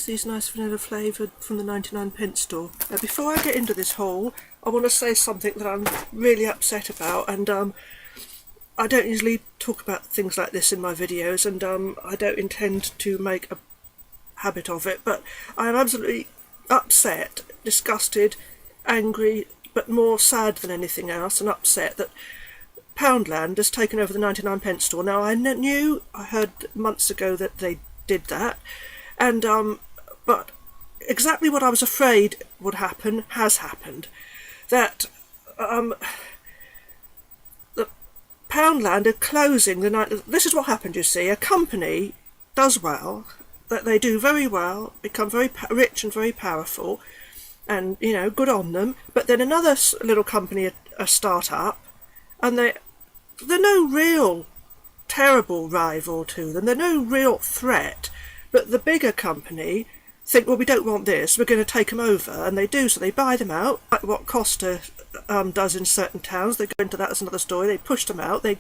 these nice vanilla flavoured from the 99p store. Now before I get into this haul, I want to say something that I'm really upset about, and I don't usually talk about things like this in my videos, and I don't intend to make a habit of it, but I am absolutely upset, disgusted, angry, but more sad than anything else, and upset that Poundland has taken over the 99p store. Now I heard months ago that they did that, and but exactly what I was afraid would happen has happened. That the Poundland are closing the night. This is what happened, you see. A company does well, that they do very well, become very rich and very powerful, and good on them. But then another little company, a start-up, and they're no real terrible rival to them. They're no real threat. But the bigger company think, well, we don't want this, we're going to take them over, and they do. So they buy them out, like what Costa does in certain towns. They go into that as another story. They push them out. They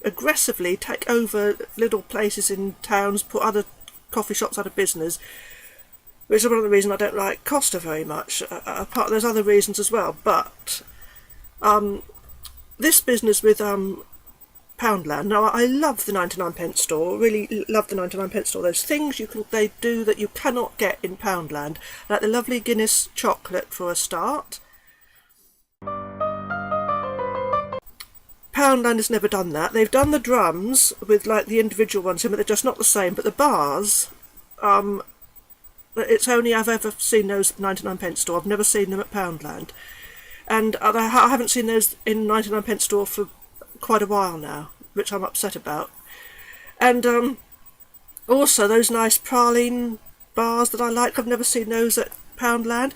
aggressively take over little places in towns, put other coffee shops out of business, which is one of the reasons I don't like Costa very much. Apart, there's other reasons as well, but this business with Poundland. Now, I love the 99p store, really love the 99p store. Those things they do that you cannot get in Poundland, like the lovely Guinness chocolate for a start. Poundland has never done that. They've done the drums with like the individual ones, but they're just not the same. But the bars, it's only I've ever seen those at the 99p store. I've never seen them at Poundland, and I haven't seen those in 99p store for quite a while now, which I'm upset about. And also those nice praline bars that I like, I've never seen those at Poundland.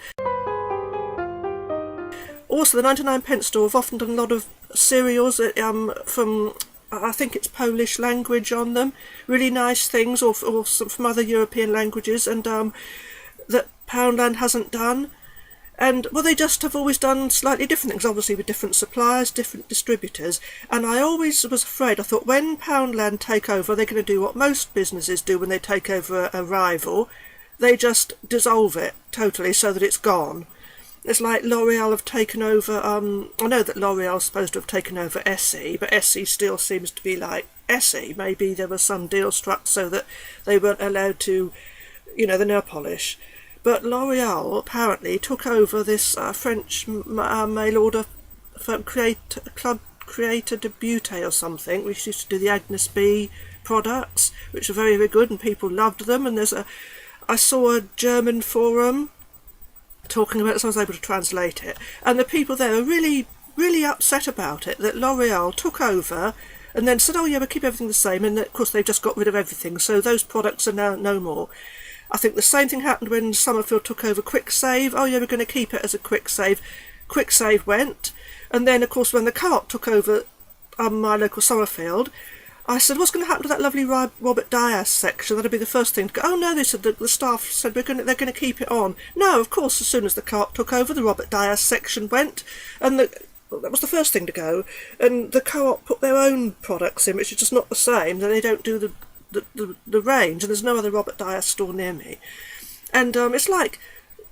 Also, the 99p store have often done a lot of cereals from, I think it's Polish language on them, really nice things, or some from other European languages, and that Poundland hasn't done. And, well, they just have always done slightly different things, obviously with different suppliers, different distributors. And I always was afraid, I thought, when Poundland take over, they're going to do what most businesses do when they take over a rival. They just dissolve it totally so that it's gone. It's like L'Oreal have taken over, I know that L'Oreal's supposed to have taken over Essie, but Essie still seems to be like Essie. Maybe there was some deal struck so that they weren't allowed to, the nail polish. But L'Oreal apparently took over this French mail order firm, Club Creator de Beauté or something, which used to do the Agnes B products, which are very, very good, and people loved them. And I saw a German forum talking about it, so I was able to translate it. And the people there are really, really upset about it, that L'Oreal took over and then said, oh yeah, we'll keep everything the same. And of course they've just got rid of everything, so those products are now no more. I think the same thing happened when Summerfield took over Quick Save. Oh yeah, we're going to keep it as a Quick Save. Quick Save went. And then, of course, when the Co-op took over my local Summerfield, I said, what's going to happen to that lovely Robert Dias section? That'll be the first thing to go. Oh no, they said, the staff said they're going to keep it on. No, of course, as soon as the Co-op took over, the Robert Dias section went, and that was the first thing to go. And the Co-op put their own products in, which is just not the same. They don't do the range, and there's no other Robert Dias store near me. And it's like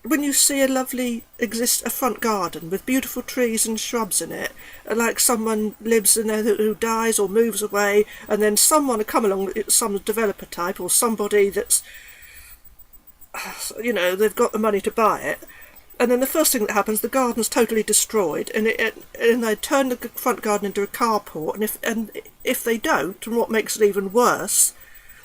when you see a front garden with beautiful trees and shrubs in it, like someone lives in there who dies or moves away, and then someone will come along, some developer type or somebody that's, they've got the money to buy it, and then the first thing that happens, the garden's totally destroyed, and they turn the front garden into a carport, and if they don't, and what makes it even worse,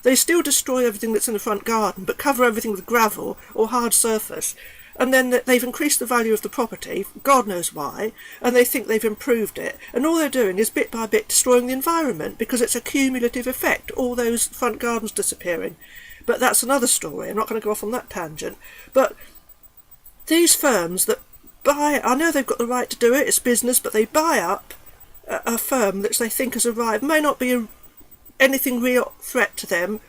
they still destroy everything that's in the front garden, but cover everything with gravel or hard surface. And then they've increased the value of the property, God knows why, and they think they've improved it. And all they're doing is bit by bit destroying the environment, because it's a cumulative effect, all those front gardens disappearing. But that's another story. I'm not going to go off on that tangent. But these firms that buy, I know they've got the right to do it, it's business, but they buy up a firm that they think has arrived, may not be anything real threat to them,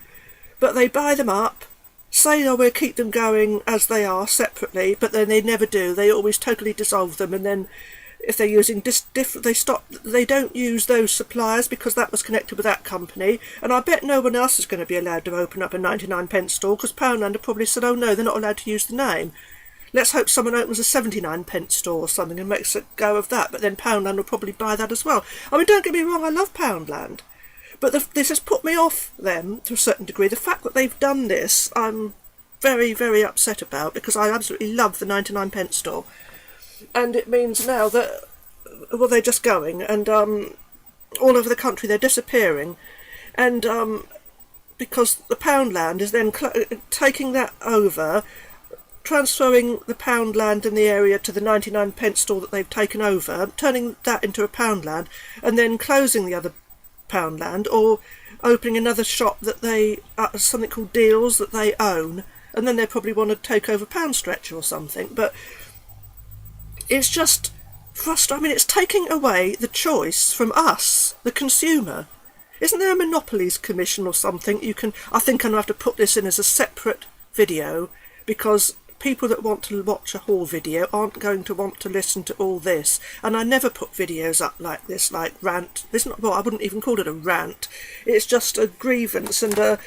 but they buy them up, say, oh, we'll keep them going as they are separately, but then they never do. They always totally dissolve them, and then if they're using they don't use those suppliers because that was connected with that company, and I bet no one else is going to be allowed to open up a 99p store because Poundland have probably said, oh no, they're not allowed to use the name. Let's hope someone opens a 79p store or something and makes a go of that, but then Poundland will probably buy that as well. I mean, don't get me wrong, I love Poundland, but this has put me off them to a certain degree. The fact that they've done this, I'm very, very upset about, because I absolutely love the 99p store. And it means now that, well, they're just going, and all over the country they're disappearing, and because the Poundland is then taking that over, transferring the Poundland in the area to the 99p store that they've taken over, turning that into a Poundland, and then closing the other Poundland, or opening another shop that they, something called Deals, that they own, and then they probably want to take over Pound Stretcher or something. But it's just frustrating. I mean, it's taking away the choice from us, the consumer. Isn't there a Monopolies Commission or something? I think I'm going to have to put this in as a separate video, because people that want to watch a haul video aren't going to want to listen to all this. And I never put videos up like this, like rant. Well, I wouldn't even call it a rant. It's just a grievance and a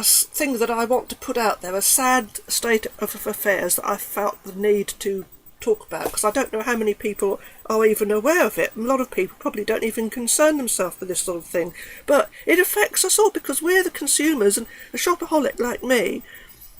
thing that I want to put out there, a sad state of affairs that I felt the need to talk about, because I don't know how many people are even aware of it. A lot of people probably don't even concern themselves with this sort of thing, but it affects us all because we're the consumers, and a shopaholic like me,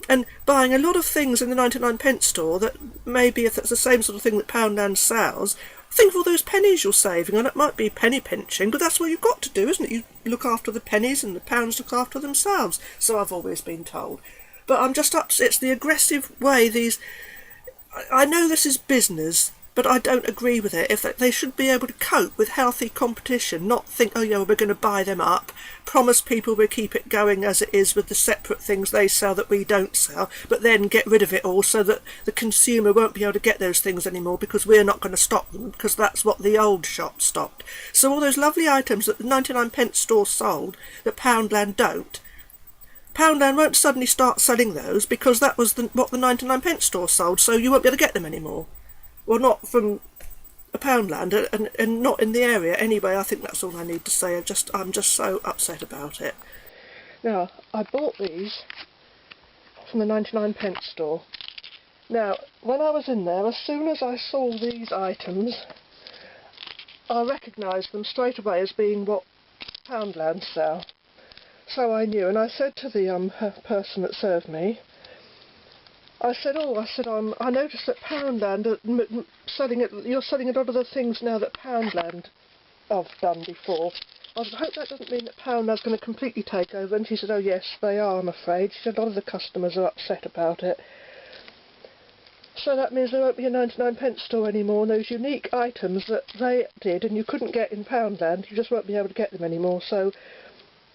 and buying a lot of things in the 99p store that maybe, if it's the same sort of thing that Poundland sells, think of all those pennies you're saving, and it might be penny pinching, but that's what you've got to do, isn't it? You look after the pennies and the pounds look after themselves, so I've always been told. But I'm just upset. It's the aggressive way these... I know this is business, but I don't agree with it. If they should be able to cope with healthy competition, not think, oh yeah, well, we're going to buy them up, promise people we'll keep it going as it is with the separate things they sell that we don't sell, but then get rid of it all so that the consumer won't be able to get those things anymore because we're not going to stock them, because that's what the old shop stocked. So all those lovely items that the 99p store sold that Poundland don't, Poundland won't suddenly start selling those because that was what the 99p store sold, so you won't be able to get them anymore. Well, not from a Poundland, and not in the area anyway. I think that's all I need to say. I'm just so upset about it. Now, I bought these from the 99p store. Now, when I was in there, as soon as I saw these items, I recognised them straight away as being what Poundland sell. So I knew, and I said to the person that served me, I said, I noticed that Poundland are you're selling a lot of the things now that Poundland have done before. I hope that doesn't mean that Poundland's going to completely take over. And she said, oh yes, they are, I'm afraid. She said a lot of the customers are upset about it. So that means there won't be a 99p store anymore, and those unique items that they did and you couldn't get in Poundland, you just won't be able to get them anymore. So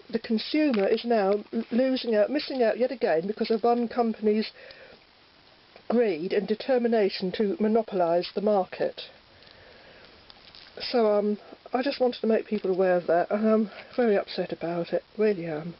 the consumer is now missing out yet again because of one company's greed and determination to monopolise the market. So I just wanted to make people aware of that, and I'm very upset about it, really am.